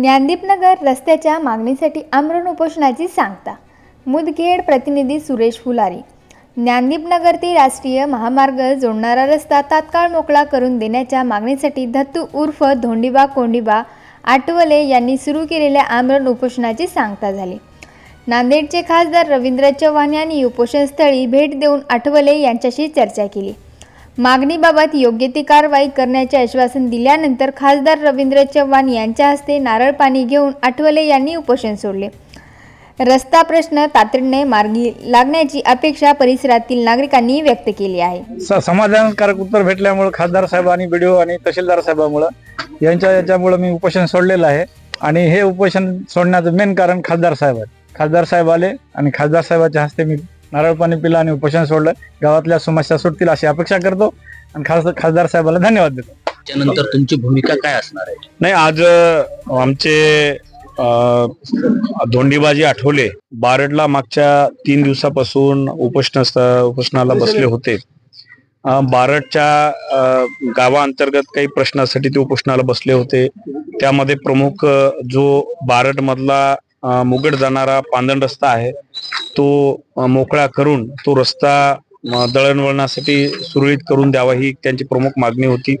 ज्ञानदीपनगर रस्त्याच्या मागणीसाठी आमरण उपोषणाची सांगता। मुदखेड प्रतिनिधी सुरेश फुलारी। ज्ञानदीपनगर ते राष्ट्रीय महामार्ग जोडणारा रस्ता तात्काळ मोकळा करून देण्याच्या मागणीसाठी दत्तू उर्फ धोंडीबा कोंडीबा आटवले यांनी सुरू केलेल्या आमरण उपोषणाची सांगता झाली। नांदेडचे खासदार रवींद्र चव्हाण यांनी उपोषणस्थळी भेट देऊन आटवले यांच्याशी चर्चा केली। मागणीबाबत योग्य ती कारवाई करण्याचे आश्वासन दिल्यानंतर खासदार रवींद्र चव्हाण यांच्या हस्ते नारळ पाणी घेऊन आटवले यांनी उपोषण सोडले। रस्ता प्रश्न तातडीने मार्गी लागण्याची अपेक्षा परिसरातील नागरिकांनी व्यक्त केली आहे। समाधानकारक उत्तर भेटल्यामुळे खासदार साहेब आणि बीडीओ आणि तहसीलदार साहेबांमुळे याच्यामुळे मी उपोषण सोडलेलं आहे आणि हे उपोषण सोडण्याचं मेन कारण खासदार साहेब आहेत। खासदार साहेब आले आणि खासदार साहेबांच्या हस्ते मी नारळ पाणी पिलं आणि उपोषण सोडलं। गावातल्या समस्या सुटतील अशी अपेक्षा करतो आणि खासदार साहेबांना धन्यवाद देतो। त्यानंतर तुमची भूमिका काय असणार आहे? नाही, आज आमचे धोंडीबाजी आठवले बारडला मागच्या 3 दिवसापासून उपोषणाला बसले होते। बारडच्या गावाअंतर्गत काही प्रश्नासाठी ते उपोषणाला बसले होते। त्यामध्ये प्रमुख जो बारड मधला मुगड जाणारा पांदण रस्ता आहे तो मोकळा करून तो रस्ता दळणवळणासाठी सुरळीत करून द्यावा ही त्यांची प्रमुख मागणी होती।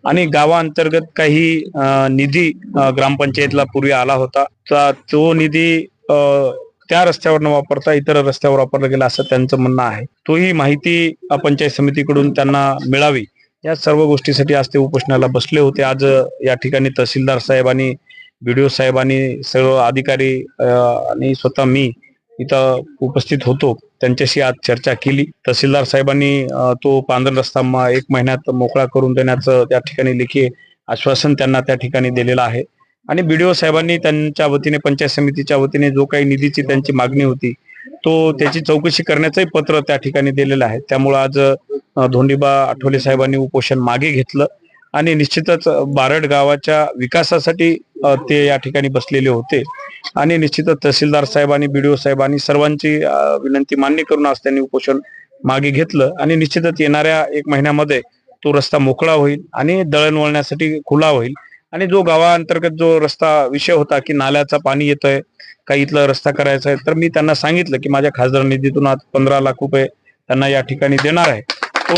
आणि गावाअंतर्गत काही निधी ग्रामपंचायतला पूर्वी आला होता, तर तो निधी त्या रस्त्यावर न वापरता इतर रस्त्यावर वापरला गेला असं त्यांचं म्हणणं आहे। तोही माहिती पंचायत समितीकडून त्यांना मिळावी या सर्व गोष्टीसाठी आज ते उपोषणाला बसले होते। आज या ठिकाणी तहसीलदार साहेब आणि बीडीओ साहेबांनी सर्व अधिकारी आणि स्वतः मी इथं उपस्थित होतो, त्यांच्याशी आज चर्चा केली। तहसीलदार साहेबांनी तो पांढरा रस्ता 1 महिन्यात मोकळा करून देण्याचं त्या ठिकाणी लेखी आश्वासन त्यांना त्या ठिकाणी दिलेलं आहे। आणि बीडीओ साहेबांनी त्यांच्या वतीने पंचायत समितीच्या वतीने जो काही निधीची त्यांची मागणी होती तो त्याची चौकशी करण्याचंही पत्र त्या ठिकाणी दिलेलं आहे। त्यामुळे आज धोंडीबा आठवले साहेबांनी उपोषण मागे घेतलं आणि निश्चितच बारड गावाच्या विकासासाठी ते या ठिकाणी बसलेले होते आणि निश्चितच तहसीलदार साहेब आणि बीडीओ साहेबांनी सर्वांची विनंती मान्य करून आज त्यांनी उपोषण मागे घेतलं आणि निश्चितच येणाऱ्या 1 महिन्यामध्ये तो रस्ता मोकळा होईल आणि दळणवळणासाठी खुला होईल। आणि जो गावाअंतर्गत जो रस्ता विषय होता की नाल्याचा पाणी येतोय, काही इथला रस्ता करायचा आहे, तर मी त्यांना सांगितलं की माझ्या खासदार निधीतून आज 15 लाख रुपये त्यांना या ठिकाणी देणार आहे। तो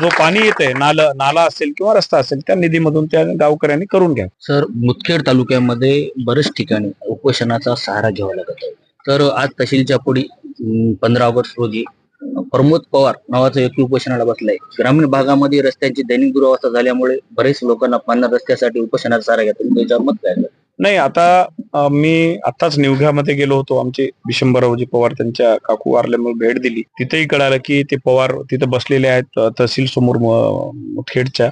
जो पाणी येतंय नाला असेल किंवा रस्ता असेल त्या निधीमधून त्या गावकऱ्यांनी करून घ्या। सर, मुदखेड तालुक्यामध्ये बरेच ठिकाणी उपोषणाचा सहारा घ्यावा लागत आहे, तर आज तहसीलच्या पुढे 15 ऑगस्ट रोजी प्रमोद पवार नावाचं व्यक्ती उपोषणाला बसलाय। ग्रामीण भागामध्ये रस्त्यांची दैनिक दुरावस्था झाल्यामुळे बरेच लोकांना पांढऱ्या रस्त्यासाठी उपोषणाचा सहारा घेतात, त्याच्यावर मत काय? नाही, आता मी आताच निवघ्यामध्ये गेलो होतो। आमचे विशंभरावजी पवार त्यांच्या काकू वारल्यामुळे भेट दिली। तिथेही कळालं की ते पवार तिथे बसलेले आहेत तहसील समोर मुदखेडच्या।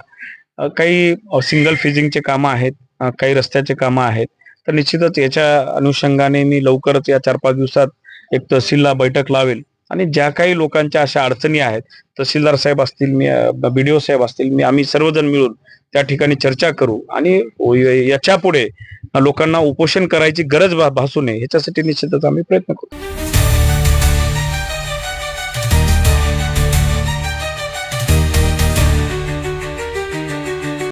काही सिंगल फेजिंगचे कामं आहेत, काही रस्त्याचे कामं आहेत। तर निश्चितच याच्या अनुषंगाने मी लवकरच या 4-5 दिवसात एक तहसीलला बैठक लावेल आणि ज्या काही लोकांच्या अशा अडचणी आहेत, तहसीलदार साहेब असतील, मी बीडीओ साहेब असतील, आम्ही सर्वजण मिळून त्या ठिकाणी चर्चा करू आणि याच्या पुढे लोकांना उपोषण करायची गरज भासू नये ह्याच्यासाठी निश्चितच आम्ही प्रयत्न करू।